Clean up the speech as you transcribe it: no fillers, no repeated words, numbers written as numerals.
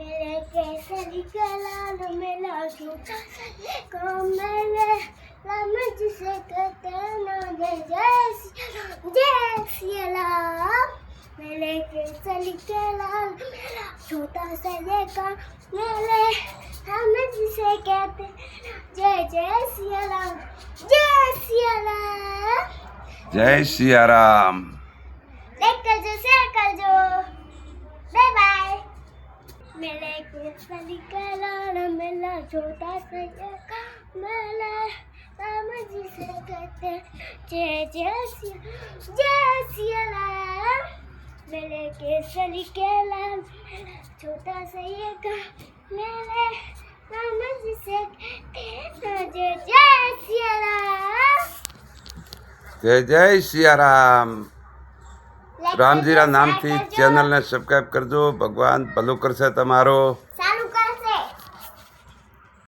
मेरे केसरी का लाल मेला झूठा को मैंने राम जी से कहते ना जय सिया राम। मेरे केसरी का लाल मेला छोटा सा ये का मेरे राम जी से कहते जय जय सिया राम जय सिया राम। જય સિયારામ. लाइक कर दो शेयर कर दो बाय बाय। मेरे केसरी का लाल मेला छोटा सा ये का मेला राम जी से कहते जय जय सिया राम। मेरे केसरी के लाल मेला छोटा सा ये का मेरे राम जी से कहते जय जय सिया राम। જય જય સિયારામ. રામજીરા નામથી ચેનલને સબસ્ક્રાઈબ કરજો. ભગવાન ભલું કરશે તમારો.